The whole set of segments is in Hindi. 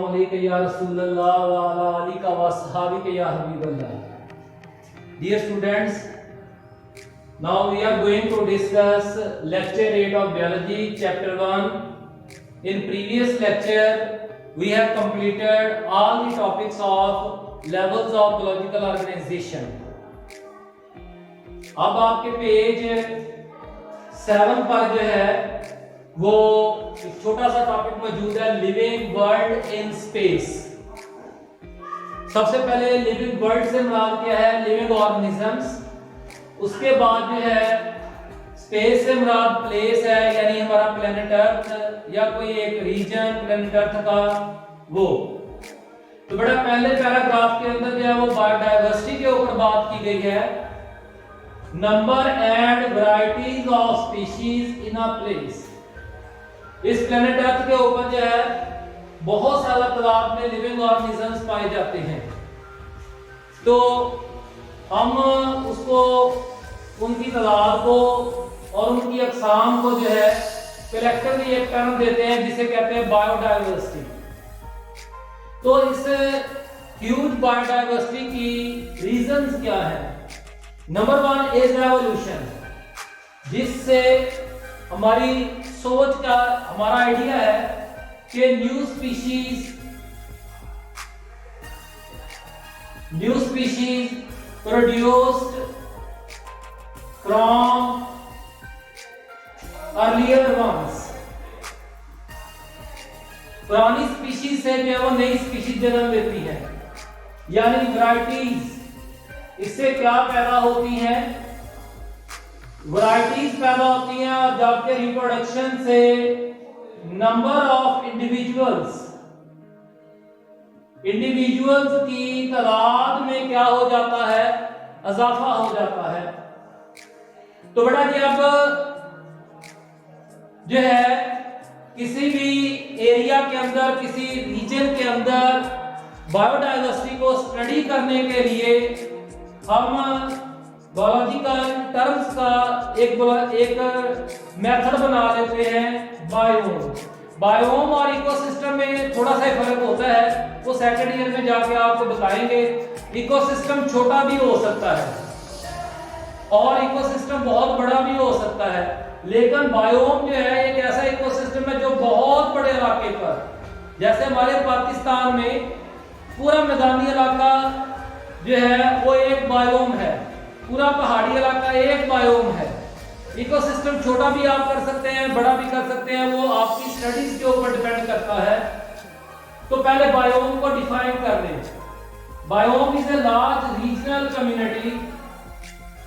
अस्सलाम वालेकुम या रसूलल्लाह व अला आलिका व अस्हाबिका या Habibullah. Dear students, now we are going to discuss lecture 8 of biology chapter 1. In previous lecture we have completed all the topics of levels of biological organization. अब आपके पेज 7 पर जो है वो एक छोटा सा टॉपिक मौजूद है, लिविंग वर्ल्ड इन स्पेस. सबसे पहले लिविंग वर्ल्ड से मुराद क्या है? Living organisms. उसके बाद जो है स्पेस से मुराद प्लेस है, यानी हमारा प्लेनेट अर्थ या कोई एक रीजन प्लेनेट अर्थ का वो. तो बड़ा पहले पैराग्राफ के अंदर जो है वो बायोडायवर्सिटी के ऊपर बात की गई है. Number and varieties of species in a place. इस प्लेनेट अर्थ के ऊपर जो है बहुत सारा तादाद में लिविंग ऑर्गेनिजम्स पाए जाते हैं. तो हम उसको उनकी तादाद को और उनकी अक़साम को जो है कलेक्टिवली एक टर्म देते हैं जिसे कहते हैं बायोडायवर्सिटी. तो इस ह्यूज बायोडायवर्सिटी की रीजंस क्या है? नंबर 1 इज एवोल्यूशन, जिससे हमारी सोच का हमारा आइडिया है कि new species produced from earlier ones. पुरानी स्पीशीज से जो है वो नई स्पीशीज जन्म लेती है, यानी वैरायटीज. इससे क्या पैदा होती हैं? वैरायटीज पैदा होती हैं और जबकि रिप्रोडक्शन से नंबर ऑफ इंडिविजुअल्स की तादाद में क्या हो जाता है? इजाफा हो जाता है. तो बेटा जी अब जो है किसी भी एरिया के अंदर, किसी रीजन के अंदर बायोडायवर्सिटी को स्टडी करने के लिए हम बायोलॉजिकल टर्म्स का एक मेथड बना लेते हैं, बायोम. बायोम और इकोसिस्टम में थोड़ा सा फर्क होता है, वो सेकंड ईयर में जाके आपको बताएंगे. इकोसिस्टम छोटा भी हो सकता है और इकोसिस्टम बहुत बड़ा भी हो सकता है, लेकिन बायोम जो है एक ऐसा इकोसिस्टम है जो बहुत बड़े इलाके पर, जैसे हमारे पाकिस्तान में पूरा मैदानी इलाका जो है वो एक बायोम है, पूरा पहाड़ी इलाका एक बायोम है. इकोसिस्टम छोटा भी आप कर सकते हैं, बड़ा भी कर सकते हैं, वो आपकी स्टडीज के ऊपर डिपेंड करता है. तो पहले बायोम को डिफाइन कर लें. Biome is a large regional community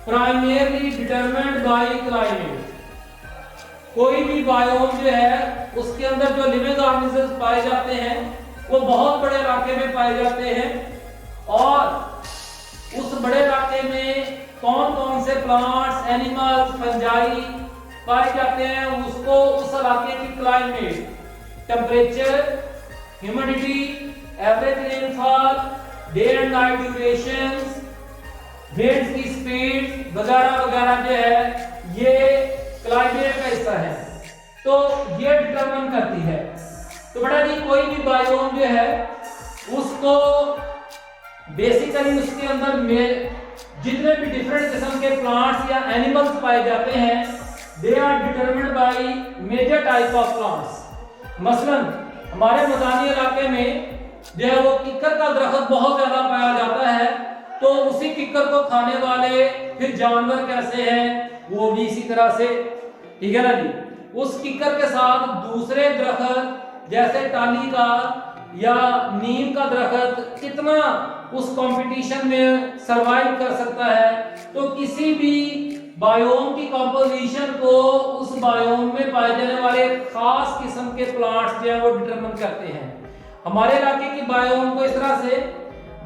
primarily determined by climate. कोई भी बायोम जो है उसके अंदर जो लिविंग ऑर्गेनिजम्स पाए जाते हैं वो बहुत बड़े इलाके में पाए जाते हैं, और उस बड़े इलाके में कौन कौन से प्लांट्स, एनिमल्स, फंजाई पाए जाते हैं, उसको उस इलाके की climate, temperature, humidity, average rainfall, day and night durations, winds की स्पीड वगैरह वगैरह जो है ये क्लाइमेट का हिस्सा है. तो ये डिटरमाइन करती है. तो बड़ा जी कोई भी बायोम जो है उसको बेसिकली उसके अंदर में जितने भी डिफरेंट किस्म के प्लांट्स या एनिमल्स पाए जाते हैं, they are determined by major type of plants. मसलन हमारे मैदानी इलाके में जो है वो किक्कर का दरख्त बहुत ज्यादा पाया जाता है, तो उसी किक्कर को खाने वाले फिर जानवर कैसे हैं वो भी इसी तरह से, ठीक है ना जी. उस किक्कर के साथ दूसरे दरख्त जैसे टाली का या नीम का दरख्त कितना उस कंपटीशन में सरवाइव कर सकता है. तो किसी भी बायोम की कंपोजिशन को उस बायोम में पाए जाने वाले खास किस्म के प्लांट्स जो है वो डिटरमाइन करते हैं. हमारे इलाके की बायोम को इस तरह से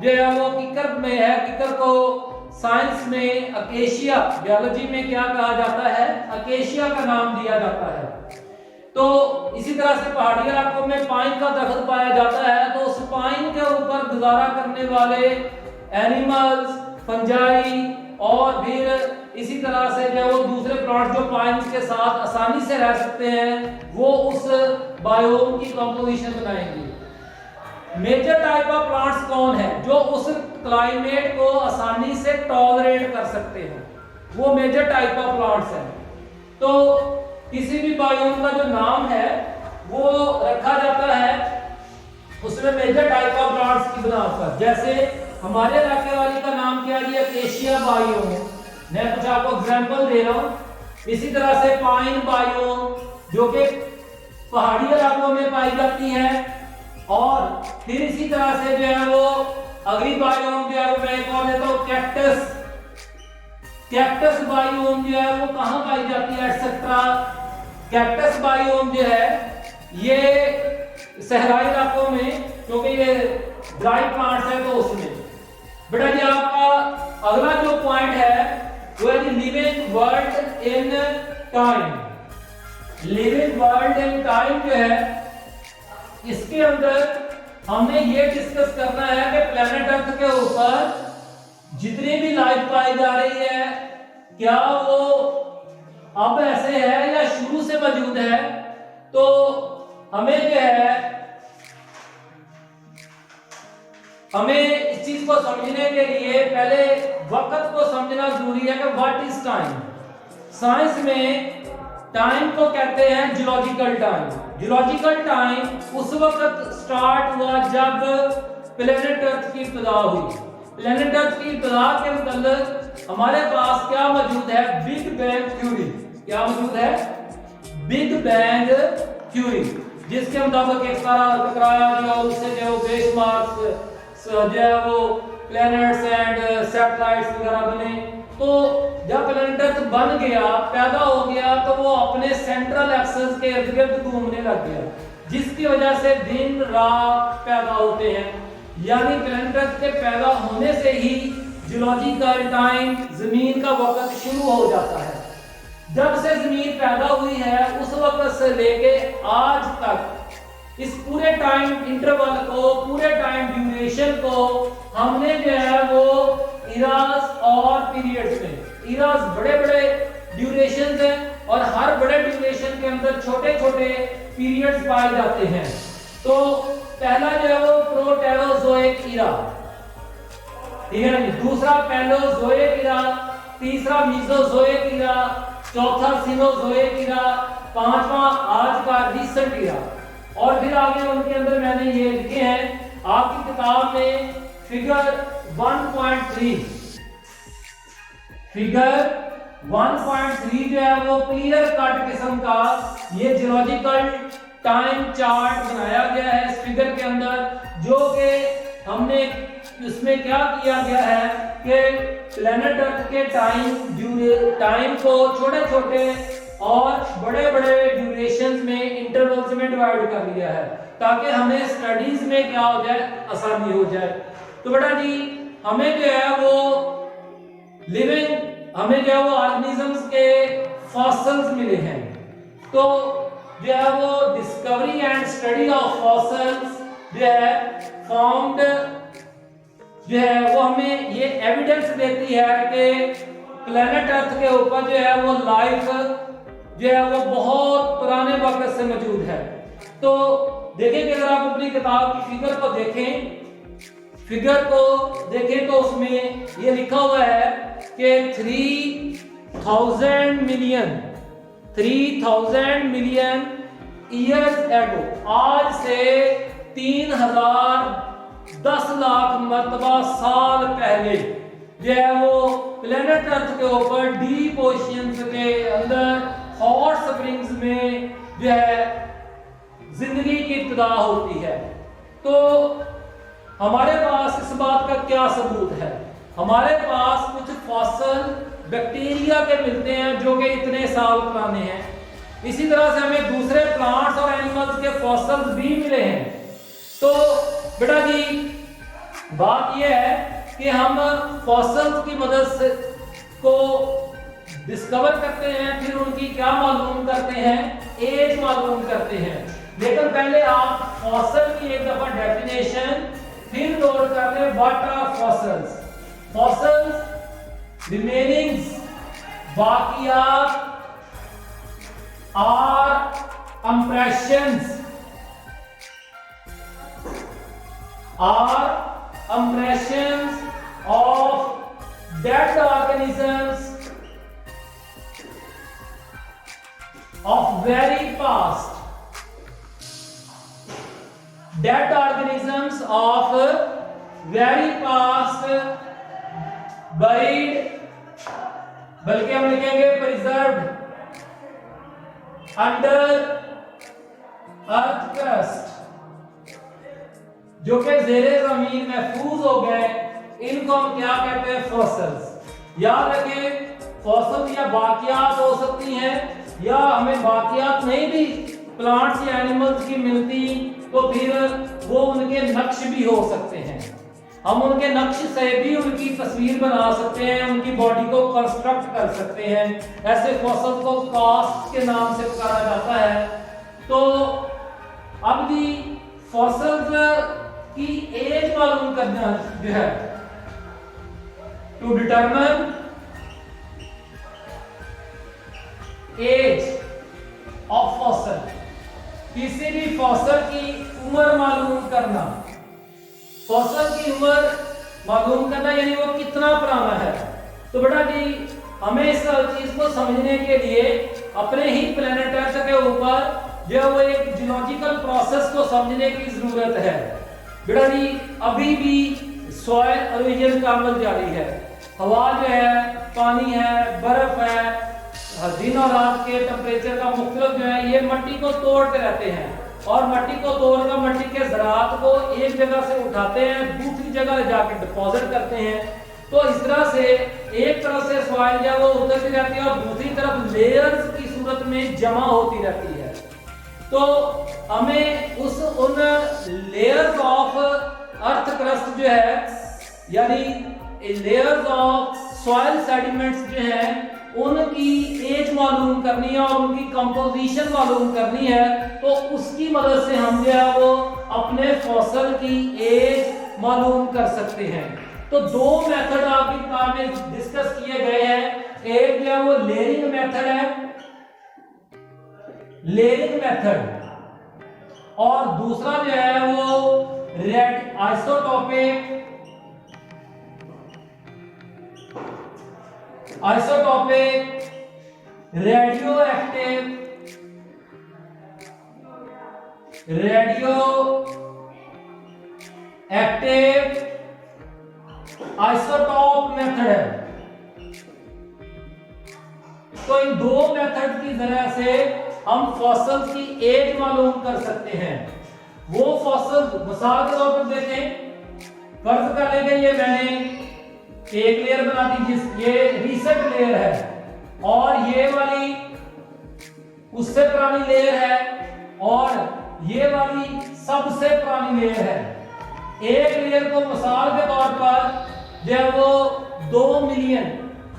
जो है वो किक्कर में है. किक्कर को साइंस में अकेशिया, बायोलॉजी में क्या कहा जाता है? अकेशिया का नाम दिया जाता है. तो इसी तरह से पहाड़ी इलाकों में पाइन का दरख्त पाया जाता है, तो उस पाइन के ऊपर गुजारा करने वाले एनिमल्स, फंजाई और फिर इसी तरह से जो वो दूसरे प्लांट जो पाइन के साथ आसानी से रह सकते हैं वो उस बायोम की कंपोजिशन बनाएंगे. मेजर टाइप ऑफ प्लांट्स कौन है जो उस क्लाइमेट को आसानी से टॉलरेट कर सकते हैं, वो मेजर टाइप ऑफ प्लांट्स हैं। तो किसी भी बायोम का जो नाम है वो रखा जाता है उसमें मेजर टाइप ऑफ प्लांट्स की बिना पर। जैसे हमारे इलाके वाली का नाम क्या है, एकेशिया बायोम, मैं कुछ आपको एग्जांपल दे रहा हूँ। इसी तरह से पाइन बायोम जो कि पहाड़ी इलाकों में पाई जाती है, और फिर इसी तरह से जो है वो अगली बायोम जो है वो मैं एक और देता हूँ कैक्टस। कैक्टस बायोम जो है वो कहाँ पाई जाती है एक्सेट्रा। कैक्टस बायोम जो है ये सहराई इलाकों में, क्योंकि ये ड्राई प्लांट्स है तो उसमें। बेटा जी आपका अगला जो पॉइंट है वो है living world in time. Living world in time जो है इसके अंदर हमने ये डिस्कस करना है कि प्लेनेट अर्थ के ऊपर जितनी भी लाइफ पाई जा रही है क्या वो अब ऐसे है या शुरू से मौजूद है। तो हमें जो है हमें इस चीज को समझने के लिए पहले वक्त को समझना जरूरी है कि व्हाट इज टाइम। साइंस में टाइम को कहते हैं जियोलॉजिकल टाइम। जियोलॉजिकल टाइम उस वक्त स्टार्ट हुआ जब प्लेनेट अर्थ की इब्तिदा हुई। प्लेनेट अर्थ की इब्तिदा के मतलब हमारे पास क्या मौजूद है, बिग बैंग थ्योरी। क्या मौजूद है, बिग बैंग थ्योरी, जिसके मुताबिक एक सारा टकराया जो उससे जो बेशमार्क्स जो है वो प्लैनेट्स एंड सैटेलाइट्स वगैरह बने। तो जब प्लैनेट अर्थ बन गया, पैदा हो गया, तो वो अपने सेंट्रल एक्सिस के इर्द गिर्द घूमने लग गया, जिसकी वजह से दिन रात पैदा होते हैं। यानी प्लैनेट अर्थ के पैदा होने से ही जियोलॉजिकल टाइम, जमीन का वक्त शुरू हो जाता है। जब से जमीन पैदा हुई है उस वक्त से लेके आज तक इस पूरे टाइम इंटरवल को, पूरे टाइम ड्यूरेशन को हमने जो है वो इराज और पीरियड्स में, इराज बड़े बड़े ड्यूरेशंस हैं और हर बड़े ड्यूरेशन के अंदर छोटे छोटे पीरियड्स पाए जाते हैं। तो पहला जो है वो प्रोटेरोजोइक इरा, ठीक है ना, दूसरा पैलोजोइक इरा, तीसरा मीसोजोइक इरा, चौथा सिनोजोइक इरा, पांचवा आज का रिसेंट इरा। और फिर आगे उनके अंदर मैंने ये लिखे हैं आपकी किताब में फिगर 1.3, फिगर 1.3 जो है वो क्लियर कट किस्म का ये जियोलॉजिकल टाइम चार्ट बनाया गया है इस फिगर के अंदर, जो कि हमने इसमें क्या किया गया है कि प्लेनेट अर्थ के टाइम को छोटे छोटे और बड़े बड़े ड्यूरेशंस में, इंटरवल्स में डिवाइड कर लिया है ताकि हमें स्टडीज में क्या हो जाए, आसानी हो जाए। तो बेटा जी हमें जो है वो लिविंग, हमें जो है वो ऑर्गेनिजम्स के फॉसिल्स मिले हैं। तो जो है वो discovery and study of fossils जो है फाउंड जो है वो हमें ये एविडेंस देती है कि प्लेनेट अर्थ के ऊपर जो है वो लाइफ जो है वो बहुत पुराने वक्त से मौजूद है। तो देखें कि अगर आप अपनी किताब की फिगर को देखें तो उसमें ये लिखा हुआ है कि 3000 मिलियन ईयर्स एगो, आज से 3010 लाख मरतबा साल पहले जो है वो प्लेनेट अर्थ के ऊपर डीप ओशियंस के अंदर हॉट स्प्रिंग्स में जो है जिंदगी की इब्तिदा होती है। तो हमारे पास इस बात का क्या सबूत है, हमारे पास कुछ फॉसल बैक्टीरिया के मिलते हैं जो कि इतने साल पुराने हैं। इसी तरह से हमें दूसरे प्लांट्स और एनिमल्स के फॉसल्स भी मिले हैं। तो बेटा जी बात यह है कि हम फॉसल्स की मदद से को डिस्कवर करते हैं, फिर उनकी क्या मालूम करते हैं, एज मालूम करते हैं। लेकिन पहले आप फॉसल की एक दफा डेफिनेशन फिर नोट कर लें, what are fossils. Fossils remainings, बाकियात और impressions are impressions of dead organisms of very past. Dead organisms of very past buried, बल्कि हम लिखेंगे preserved under earth crust, जो कि ज़ेरे ज़मीन महफूज हो गए, इनको हम क्या कहते हैं? फॉसिल्स। याद रखें, फॉसिल या बाकियात हो सकती हैं, या हमें बाकियात नहीं भी प्लांट्स या एनिमल्स की मिलती तो फिर वो उनके नक्श भी हो सकते हैं। हम उनके नक्श से भी उनकी तस्वीर बना सकते हैं, उनकी बॉडी को कंस्ट्रक्ट कर सकते हैं। ऐसे फॉसिल को कास्ट के नाम से पुकारा जाता है। तो अब भी फॉसिल्स की एज मालूम करना जो है, to determine age of fossil, किसी भी फॉसिल की उम्र मालूम करना, फॉसिल की उम्र मालूम करना यानी वो कितना पुराना है। तो बेटा जी हमें इस चीज को समझने के लिए अपने ही प्लेनेट अर्थ के ऊपर जो वो एक जियोलॉजिकल प्रोसेस को समझने की जरूरत है। बेटा जी अभी भी सॉइल इरोजन का अमल जारी है। हवा जो है, पानी है, बर्फ है, दिन और रात के टेम्परेचर का मुख्तलिफ जो है, ये मट्टी को तोड़ते रहते हैं और मट्टी को तोड़कर मट्टी के ज़रात को एक जगह से उठाते हैं, दूसरी जगह ले जाकर डिपॉजिट करते हैं। तो इस तरह से एक तरफ से सॉइल जो वो उतरती रहती है और दूसरी तरफ लेयर्स की सूरत में जमा होती रहती है। तो हमें उन लेयर्स ऑफ अर्थ क्रस्ट जो है, यानी लेयर्स ऑफ सॉइल सेडिमेंट्स जो है, उनकी एज मालूम करनी है और उनकी कंपोजिशन मालूम करनी है। तो उसकी मदद से हम जो है वो अपने फॉसिल की एज मालूम कर सकते हैं। तो दो मेथड आपकी किताब में डिस्कस किए गए हैं। एक जो है वो लेयरिंग मेथड है, लेयरिंग मेथड, और दूसरा जो है वो red isotopic radio active isotope method है। तो इन दो मेथड की जरिए से हम फॉसिल्स की एज मालूम कर सकते हैं। वो फॉसिल मिसाल के तौर पर देखें, फर्ज कर लेंगे ये मैंने एक लेयर बना दी, ये रीसेंट लेयर है और ये वाली उससे पुरानी लेयर है और ये वाली सबसे पुरानी लेयर है। एक लेयर को मिसाल के तौर पर जो वो 2 मिलियन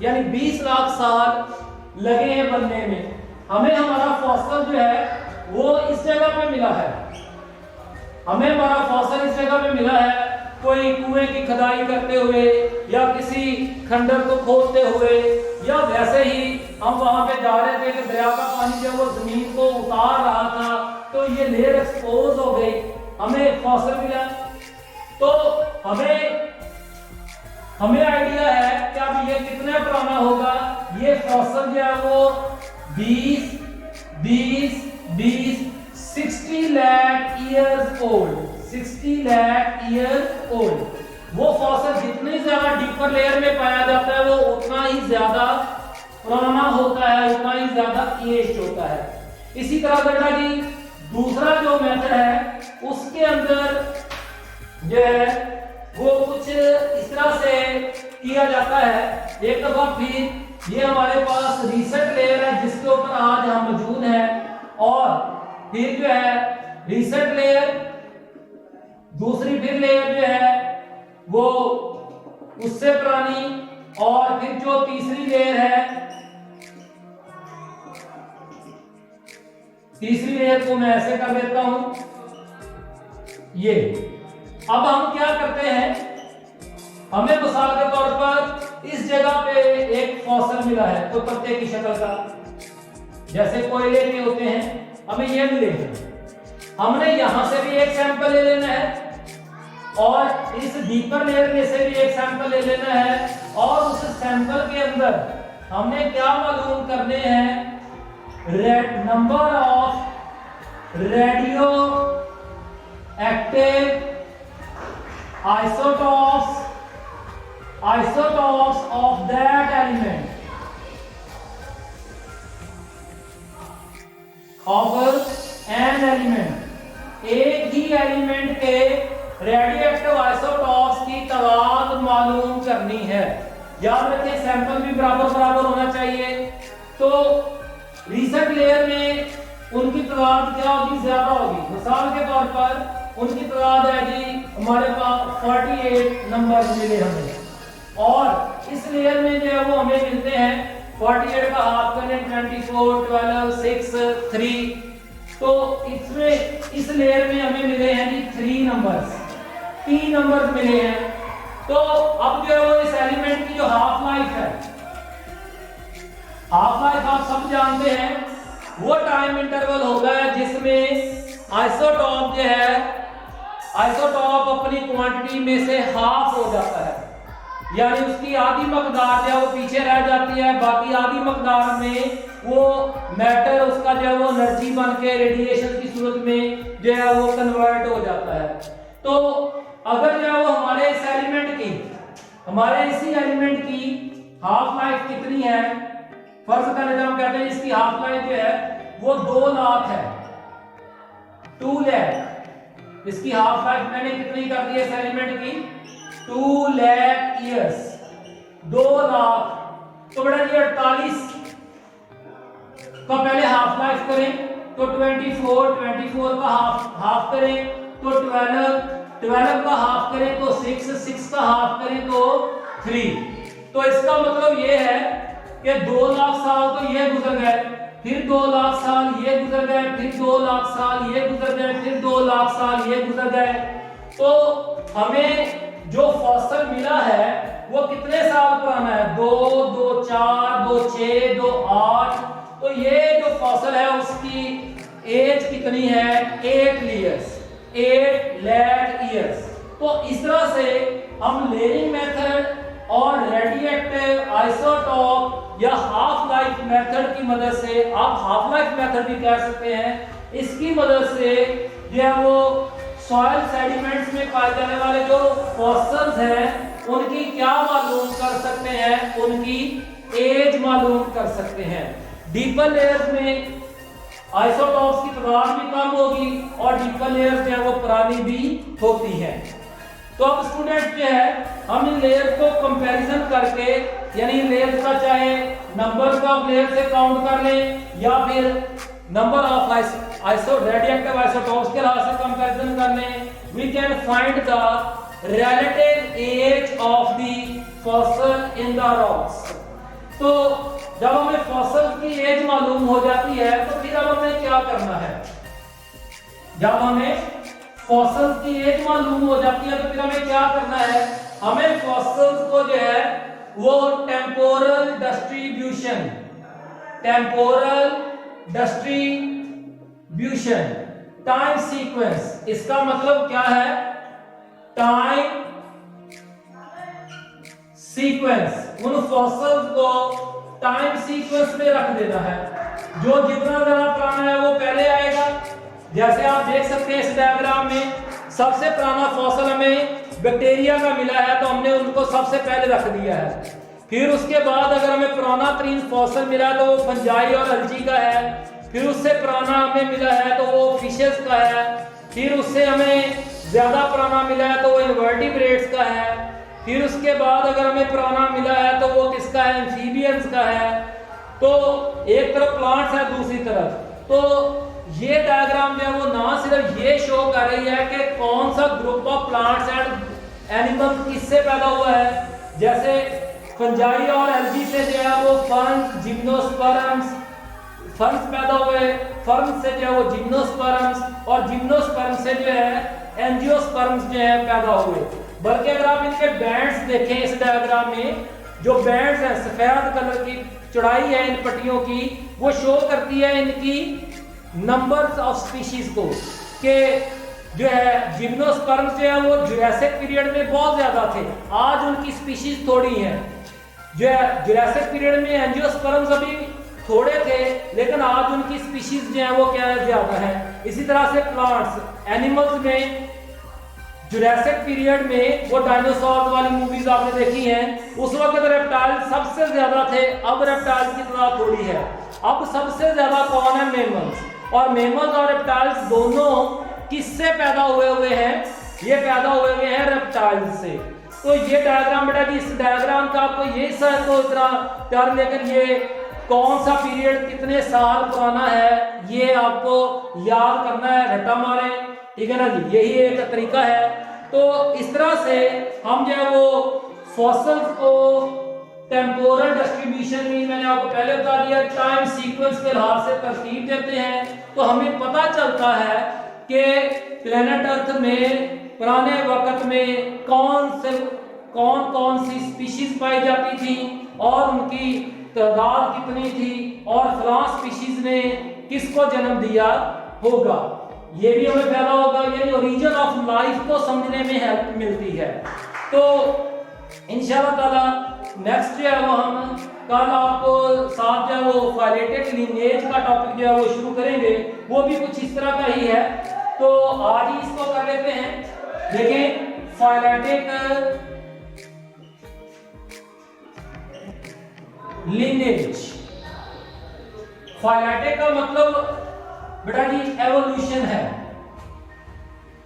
यानी 20 लाख साल लगे हैं बनने में। हमें हमारा फॉसिल जो है वो इस जगह पे मिला है, हमें हमारा फॉसिल इस जगह पे मिला है, कोई कुएं की खुदाई करते हुए या किसी खंडर को खोदते हुए, या वैसे ही हम वहां पे जा रहे थे कि दरिया का पानी जब वो जमीन को उतार रहा था तो ये लेयर एक्सपोज हो गई, हमें फॉसिल मिला। तो हमें आइडिया है कि अब ये कितना पुराना होगा। ये फॉसिल जो है वो 60 lakh years old, 60 lakh year old. वो फॉसिल जितनी ज्यादा डीपर लेयर में पाया जाता है वो उतना ही ज्यादा पुराना होता है, उतना ही ज्यादा एज्ड होता है। इसी तरह बेटा जी दूसरा जो मेथड है उसके अंदर जो है वो कुछ इस तरह से किया जाता है। एक दफा फिर ये हमारे पास रीसेंट लेयर है जिसके ऊपर आज हम मौजूद हैं, और फिर जो है रीसेंट लेयर, दूसरी फिर लेयर जो है वो उससे पुरानी, और फिर जो तीसरी लेयर है, तीसरी लेयर को मैं ऐसे कर देता हूं ये। अब हम क्या करते हैं, हमें मिसाल के तौर पर इस जगह पे एक फॉसिल मिला है तो पत्ते की शक्ल का, जैसे कोयले के होते हैं, हमें ये मिले हैं। हमने यहां से भी एक सैंपल ले लेना है और इस डीपर लेयर में से भी एक सैंपल ले लेना है और उस सैंपल के अंदर हमने क्या मालूम करने हैं, number of radio active isotopes of that element of an element, एक ही एलिमेंट के रेडियोएक्टिव आइसोटॉप्स की तादाद मालूम करनी है। याद रखें सैंपल भी बराबर बराबर होना चाहिए। तो रिसेंट लेयर में उनकी तादाद क्या होगी, ज्यादा होगी। मिसाल के तौर पर उनकी तादाद है जी हमारे पास 48 नंबर मिले हमें, और इस लेयर में जो है वो हमें मिलते हैं 48 का हाफ करें 24, 12, 6, 3। तो इसमें इस लेयर में हमें मिले हैं जी 3 नंबर्स मिले हैं। तो अब जो है वो इस एलिमेंट की जो हाफ लाइफ है, हाफ लाइफ आप सब जानते हैं, वो टाइम इंटरवल होता है जिसमें आइसोटॉप जो है, आइसोटॉप अपनी क्वांटिटी में से हाफ हो जाता है, यानी उसकी आधी मकदार जो है वो पीछे रह जाती है, बाकी आधी मकदार में वो मैटर उसका जो है वो एनर्जी बन के रेडिएशन की सूरत में जो है वो कन्वर्ट हो जाता है। तो अगर जो है वो हमारे इस एलिमेंट की, हमारे इसी एलिमेंट की हाफ लाइफ कितनी है, फर्ज करें हम कहते हैं इसकी हाफ लाइफ जो है वो 2 लाख है, 2 लाख। इसकी हाफ लाइफ मैंने कितनी कर दी है इस एलिमेंट की, 2 लाख ईयर्स, 2 लाख। तो बेटा ये 48 का पहले हाफ लाइफ करें तो 24 का हाफ करें तो 12 का हाफ करें तो 6 का हाफ करें तो 3। तो इसका मतलब ये है कि 2 लाख साल तो ये गुजर गए, फिर 2 लाख साल ये गुजर गए, फिर 2 लाख साल ये गुजर गए, फिर 2 लाख साल ये गुजर गए। तो हमें जो फॉसिल मिला है वो कितने साल पुराना है, 2, 2, 4, 2, 6, 2, 8। तो ये जो फॉसिल है उसकी एज कितनी है, 8 लाख ईयर्स। तो इस तरह से हम लेयरिंग मेथड और रेडियोएक्टिव आइसोटॉप या हाफ लाइफ मेथड की मदद से, आप हाफ लाइफ मेथड भी कह सकते हैं, इसकी मदद से जो है वो सॉइल सेडिमेंट्स में पाए जाने वाले जो फॉसिल्स हैं उनकी क्या मालूम कर सकते हैं, उनकी एज मालूम कर सकते हैं। डीपर लेयर्स में आइसोटॉप्स की तादाद भी कम होगी और डीपर लेयर्स जो है वो पुरानी भी होती हैं। तो अब स्टूडेंट जो है हम इन लेयर को कंपैरिजन करके, यानी लेयर का चाहे नंबर ऑफ लेयर से काउंट कर लें या फिर नंबर ऑफ रेडियोएक्टिव आइसोटॉप्स के लिहाज से कंपैरिजन कर लें, we can find the relative age of the fossil in the rocks. तो जब हमें फॉसिल की एज मालूम हो जाती है तो फिर अब हमें क्या करना है, जब हमें फॉसिल की एज मालूम हो जाती है तो फिर हमें क्या करना है, हमें फॉसिल्स को जो है वो टेम्पोरल डिस्ट्रीब्यूशन, टाइम सीक्वेंस, इसका मतलब क्या है, टाइम सीक्वेंस, उन फॉसिल्स को टाइम सीक्वेंस में रख देना है। जो जितना ज्यादा पुराना है वो पहले आएगा। जैसे आप देख सकते हैं इस डायग्राम में सबसे पुराना फॉसिल हमें बैक्टीरिया का मिला है तो हमने उनको सबसे पहले रख दिया है। फिर उसके बाद अगर हमें पुराना तरीन फॉसिल मिला तो वो फंजाई और अलजी का है। फिर उससे पुराना हमें मिला है तो वो फिशेस का है। फिर उससे हमें ज्यादा पुराना मिला है तो वो इनवर्टिब्रेट्स का है। फिर उसके बाद अगर हमें पुराना मिला है तो वो किसका है, एम्फीबियंस का है। तो एक तरफ प्लांट्स है, दूसरी तरफ। तो ये डायग्राम जो है वो ना सिर्फ ये शो कर रही है कि कौन सा group of plants and animals किससे पैदा हुआ है। जैसे फंजाई और एल्गी से जो है वो फर्न्स, जिम्नोस्पर्म्स, फर्न्स पैदा हुए, फर्न्स से जो है वो जिम्नोस्पर्म्स और जिम्नोस्पर्म्स से जो है एंजियोस्पर्म्स जो है पैदा हुए। बल्कि अगर आप इनके बैंड्स देखें इस डायग्राम में, जो बैंड्स हैं सफेद कलर की चौड़ाई है इन पट्टियों की, वो शो करती है इनकी नंबर्स ऑफ स्पीशीज को, कि जो है जिम्नोस्पर्म्स जो है वो जुरासिक पीरियड में बहुत ज्यादा थे, आज उनकी स्पीशीज थोड़ी हैं। जो है जुरासिक पीरियड में एंजियोस्पर्म्स अभी थोड़े थे, लेकिन आज उनकी स्पीशीज जो है वो क्या है, ज्यादा है। इसी तरह से प्लांट्स एनिमल्स में जुरासिक पीरियड में वो डायनासोर वाली मूवीज आपने देखी हैं, उस वक्त रेप्टाइल सबसे ज्यादा थे, अब रेप्टाइल की तादाद थोड़ी है। अब सबसे ज्यादा कौन है, मेमल्स। और मेमल्स और रेप्टाइल्स दोनों किससे पैदा हुए हैं, ये पैदा हुए हैं रेप्टाइल से। तो ये डायग्राम बेटा जी, इस डायग्राम का आपको ये सर तो इतना प्यार, लेकिन ये कौन सा पीरियड कितने साल पुराना है ये आपको याद करना है, रट्टा मारे, ठीक है ना जी, यही एक तरीका है। तो इस तरह से हम जो है वो फॉसिल्स को टेम्पोरल डिस्ट्रीब्यूशन में, मैंने आपको पहले बता दिया, टाइम सीक्वेंस के लिहाज से तरतीब देते हैं। तो हमें पता चलता है कि प्लेनेट अर्थ में पुराने वक्त में कौन कौन सी स्पीशीज पाई जाती थी और उनकी तादाद कितनी थी और फलां स्पीशीज ने किसको जन्म दिया होगा, ये भी हमें फायदा होगा, यानी ओरिजिन ऑफ लाइफ को समझने में हेल्प मिलती है। तो इंशाल्लाह ताला नेक्स्ट जो है वो हम कल आपको साथ जो है वो फाइलेटेड लिनेज का टॉपिक जो है वो शुरू करेंगे, वो भी कुछ इस तरह का ही है। तो आज ही इसको कर लेते हैं। देखें फाइलेटेड लिनेज, फाइलेटेड का मतलब बेटा जी एवोल्यूशन है,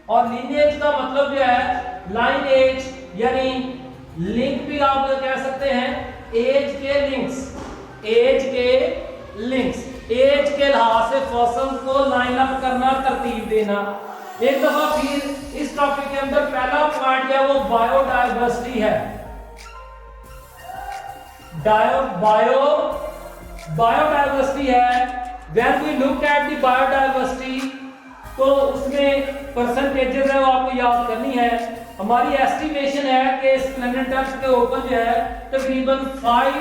और लिनेज का मतलब जो है लाइन एज, यानी लिंक भी आप कह सकते हैं, एज के लिंक्स, एज के लिंक्स, एज के लिहाज से फॉसिल्स को लाइन अप करना, तरतीब देना। एक दफा फिर इस टॉपिक के अंदर पहला पॉइंट है वो बायोडाइवर्सिटी है। बायोडाइवर्सिटी है। When we look at the biodiversity, तो उसमें परसेंटेजेस है वो आपको याद करनी है। हमारी एस्टिमेशन है कि इस प्लैनेट अर्थ के ऊपर जो है तकरीबन 5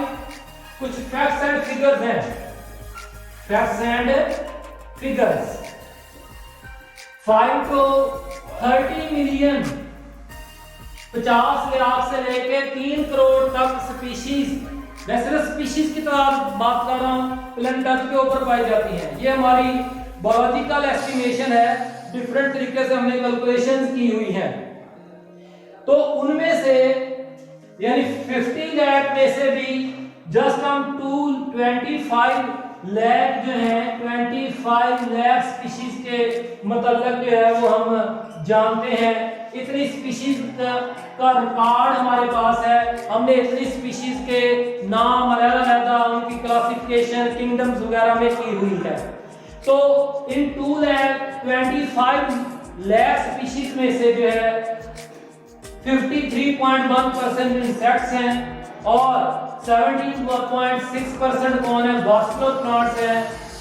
कुछ फैक्ट्स एंड फिगर्स हैं, facts and figures 5 to 30 million, 50 lakh से लेके 3 करोड़ तक स्पीशीज, मैं सिर्फ स्पीशीज की बात कर रहा हूं, प्लैनेट अर्थ के ऊपर पाई जाती है। ये हमारी बायोलॉजिकल एस्टिमेशन है, डिफरेंट तरीके से हमने कैलकुलेशंस की हुई है। तो उनमें से यानी 50 लाख में से भी जस्ट हम 25 लाख जो है 25 लाख स्पीशीज के मतलब जो है वो हम जानते हैं। इतनी स्पीशीज का रिकॉर्ड हमारे पास है, हमने इतनी स्पीशीज के नाम अलग-अलग उनकी क्लासिफिकेशन किंगडम्स वगैरह में की हुई है। तो इन 225 लाख स्पीशीज में से जो है 53.1% इंसेक्ट्स हैं और 17.6% कौन है, वास्कुलर प्लांट्स हैं,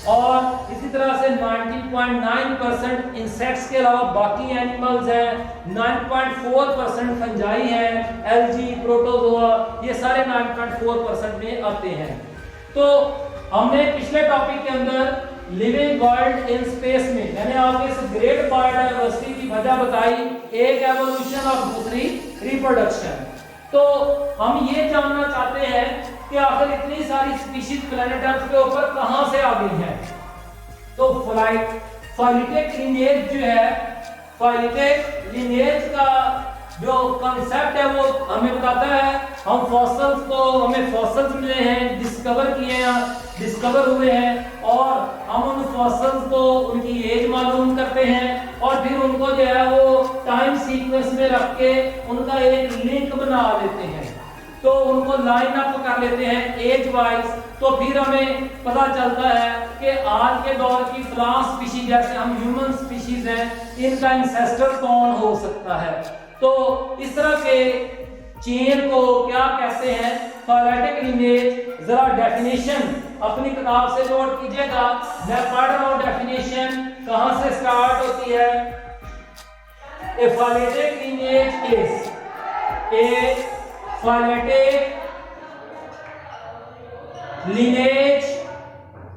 और इसी तरह से 90.9% इंसेक्ट्स के अलावा बाकी एनिमल्स हैं, 9.4% फंजाई हैं, एल्गी, प्रोटोजोआ, ये सारे 9.4% में आते हैं। तो हमने पिछले टॉपिक के अंदर लिविंग वर्ल्ड इन स्पेस में मैंने आपको इस ग्रेट बायोडाइवर्सिटी की वजह बताई, एक एवोल्यूशन और दूसरी रिप्रोडक्शन। तो हम ये जानना चाहते हैं कि आखिर इतनी सारी स्पीशीज प्लैनेट अर्थ के ऊपर कहां से आ गई हैं। तो फाइलेटेड लिनेज जो है, फाइलेटेड लिनेज का जो कॉन्सेप्ट है वो हमें बताता है हम फॉसिल्स को, हमें फॉसिल्स मिले हैं, डिस्कवर हुए हैं, और हम उन फॉसिल्स को उनकी एज मालूम करते हैं और फिर उनको जो है वो टाइम सीक्वेंस में रख के उनका एक लिंक बना लेते हैं, तो उनको लाइन अप कर लेते हैं एज वाइज। तो फिर हमें पता चलता है कि आज के दौर की फलां स्पीशीज, जैसे हम ह्यूमन स्पीशीज हैं, इनका इंसेस्टर कौन हो सकता है। तो इस तरह के चेन को क्या कहते हैं, फाइलेटेड लिनेज। जरा डेफिनेशन अपनी किताब से नोट कीजिएगा, मैं पढ़ रहा हूं डेफिनेशन कहां से स्टार्ट होती है। A phyletic lineage is, a phyletic lineage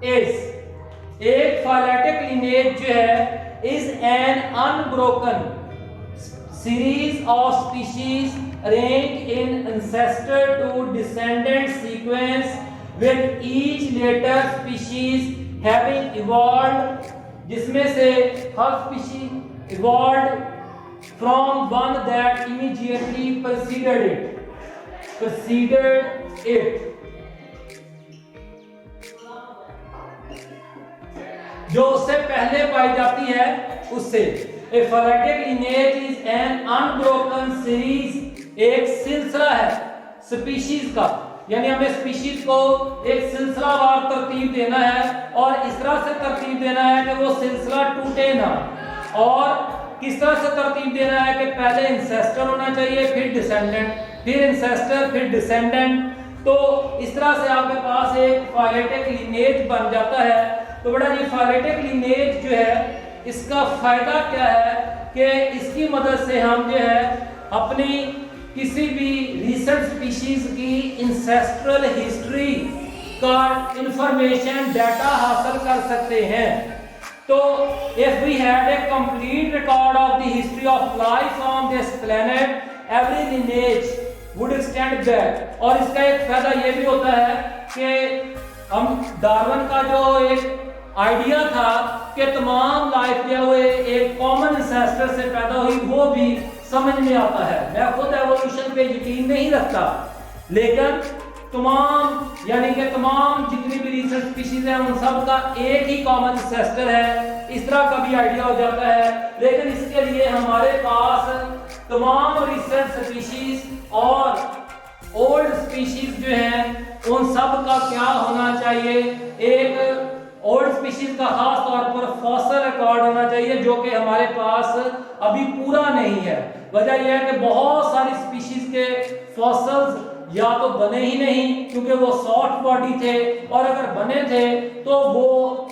is, एक फाइलेटेड लिनेज जो है is an unbroken series of species arranged in ancestor to descendant sequence with each later species having evolved, जिसमें से हर species evolved from one that immediately preceded it, जो उससे पहले पाई जाती है उससे। A phyletic lineage is an unbroken series, एक सिलसिला है स्पीशीज का, यानी हमें स्पीशीज को एक सिलसिलावार तरतीब देना है और इस तरह से तरतीब देना है कि वो सिलसिला टूटे ना। और किस तरह से तरतीब देना है कि पहले इंसेस्टर होना चाहिए, फिर डिसेंडेंट, फिर इंसेस्टर, फिर डिसेंडेंट। तो इस तरह से आपके पास एक फाइलेटिक लिनेज बन जाता है। तो बड़ा जी फाइलेटिक लिनेज जो है इसका फायदा क्या है कि इसकी मदद से हम जो है अपनी किसी भी रिसेंट स्पीशीज की इंसेस्ट्रल हिस्ट्री का इंफॉर्मेशन डाटा हासिल कर सकते हैं। तो if we had a complete record of the history of life on this planet, every lineage would extend back। और इसका एक फायदा ये भी होता है कि हम डार्विन का जो एक आइडिया था कि तमाम लाइफ जो है एक कॉमन इंसेस्टर से पैदा हुई, वो भी समझ में आता है। मैं खुद एवोल्यूशन पे यकीन नहीं रखता, लेकिन तमाम यानी कि तमाम जितनी भी रिसेंट स्पीशीज हैं उन सब का एक ही कॉमन इंसेस्टर है, इस तरह का भी आइडिया हो जाता है। लेकिन इसके लिए हमारे पास तमाम रिसेंट स्पीशीज और ओल्ड स्पीशीज जो हैं उन सब का क्या होना चाहिए, एक ओल्ड स्पीशीज का खास तौर पर फॉसिल रिकॉर्ड होना चाहिए, जो कि हमारे पास अभी पूरा नहीं है। वजह यह है कि बहुत सारी स्पीशीज के फॉसिल्स या तो बने ही नहीं क्योंकि वो सॉफ्ट बॉडी थे, और अगर बने थे तो वो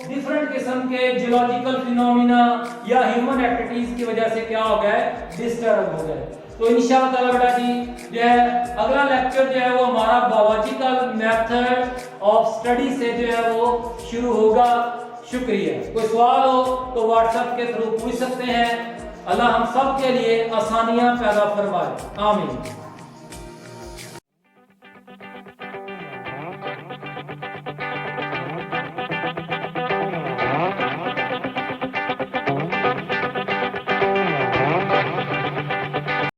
डिफरेंट किस्म के जियोलॉजिकल फिनोमिना या ह्यूमन एक्टिविटीज की वजह से क्या हो गए, डिस्टर्ब हो गए। तो इंशाअल्लाह ताला बेटा जी जो है अगला लेक्चर जो है वो हमारा बायोलॉजिकल मेथड ऑफ स्टडी से जो है वो शुरू होगा। शुक्रिया। कोई सवाल हो तो व्हाट्सएप के थ्रू पूछ सकते हैं। अल्लाह हम सब के लिए आसानियां पैदा फरमाए। आमीन।